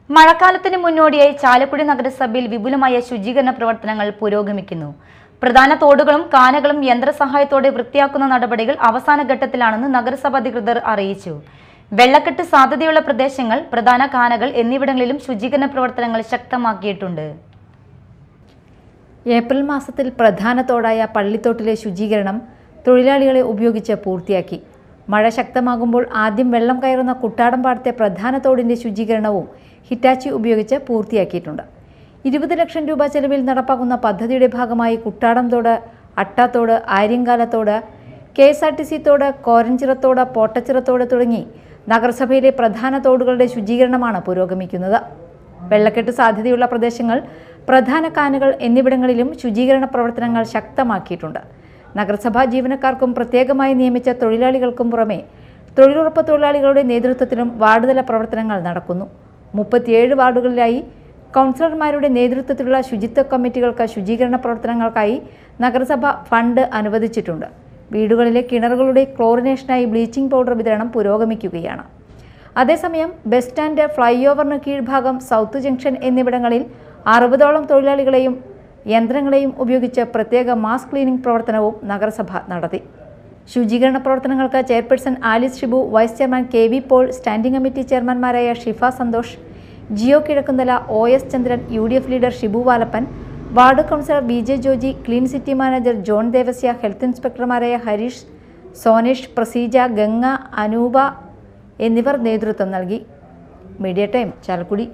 മഴക്കാലത്തിന് മുന്നോടിയായി ചാലക്കുടി നഗരസഭയിൽ വിപുലമായ ശുചീകരണ പ്രവർത്തനങ്ങൾ പുരോഗമിക്കുന്നു. പ്രധാന തോടുകളും കാനകളും യന്ത്രസഹായത്തോടെ വൃത്തിയാക്കുന്ന നടപടികൾ അവസാന ഘട്ടത്തിലാണെന്ന് നഗരസഭ അധികൃതർ അറിയിച്ചു. വെള്ളക്കെട്ട് സാധ്യതയുള്ള പ്രദേശങ്ങൾ, പ്രധാന കാനകൾ എന്നിവിടങ്ങളിലും ശുചീകരണ പ്രവർത്തനങ്ങൾ ശക്തമാക്കിയിട്ടുണ്ട്. ഏപ്രിൽ മാസത്തിൽ പ്രധാന തോടായ പള്ളിത്തോട്ടിലെ ശുചീകരണം തൊഴിലാളികളെ ഉപയോഗിച്ച് പൂർത്തിയാക്കി. മഴ ശക്തമാകുമ്പോൾ ആദ്യം വെള്ളം കയറുന്ന കുട്ടാടംപാടത്തെ പ്രധാന തോടിന്റെ ശുചീകരണവും ഹിറ്റാച്ചി ഉപയോഗിച്ച് പൂർത്തിയാക്കിയിട്ടുണ്ട്. 20 ലക്ഷം രൂപ ചെലവിൽ നടപ്പാക്കുന്ന പദ്ധതിയുടെ ഭാഗമായി കുട്ടാടം തോട്, അട്ടാത്തോട്, ആര്യങ്കാലത്തോട്, KSRTC തോട്, കോരഞ്ചിറത്തോട്, പോട്ടച്ചിറത്തോട് തുടങ്ങി നഗരസഭയിലെ പ്രധാന തോടുകളുടെ ശുചീകരണമാണ് പുരോഗമിക്കുന്നത്. വെള്ളക്കെട്ട് സാധ്യതയുള്ള പ്രദേശങ്ങൾ, പ്രധാന കാനകൾ എന്നിവിടങ്ങളിലും ശുചീകരണ പ്രവർത്തനങ്ങൾ ശക്തമാക്കിയിട്ടുണ്ട്. നഗരസഭാ ജീവനക്കാർക്കും പ്രത്യേകമായി നിയമിച്ച തൊഴിലാളികൾക്കും പുറമെ തൊഴിലുറപ്പ് തൊഴിലാളികളുടെ നേതൃത്വത്തിലും വാർഡുതല പ്രവർത്തനങ്ങൾ നടക്കുന്നു. 37 വാർഡുകളിലായി കൗൺസിലർമാരുടെ നേതൃത്വത്തിലുള്ള ശുചിത്വ കമ്മിറ്റികൾക്ക് ശുചീകരണ പ്രവർത്തനങ്ങൾക്കായി നഗരസഭ ഫണ്ട് അനുവദിച്ചിട്ടുണ്ട്. വീടുകളിലെ കിണറുകളുടെ ക്ലോറിനേഷനായി ബ്ലീച്ചിംഗ് പൗഡർ വിതരണം പുരോഗമിക്കുകയാണ്. അതേസമയം ബസ് സ്റ്റാൻഡ്, ഫ്ലൈ ഓവറിന് കീഴ്ഭാഗം, സൗത്ത് ജംഗ്ഷൻ എന്നിവിടങ്ങളിൽ 60ഓളം തൊഴിലാളികളെയും യന്ത്രങ്ങളെയും ഉപയോഗിച്ച് പ്രത്യേക മാസ് ക്ലീനിംഗ് പ്രവർത്തനവും നഗരസഭ നടത്തി. ശുചീകരണ പ്രവർത്തനങ്ങൾക്ക് chairperson Alice Shibu, vice chairman KV Paul, standing committee ചെയർമാൻമാരായ Shifa Santhosh, Jio Kizhakkunthala, OS Chandran, UDF leader Shibu Valappan, ward councillor BJ Joji, clean city manager John Devasya, health ഇൻസ്പെക്ടർമാരായ ഹരീഷ്, സോനേഷ്, പ്രസീജ, ഗംഗ, അനൂപ എന്നിവർ നേതൃത്വം നൽകി. Media time, Chalakudy.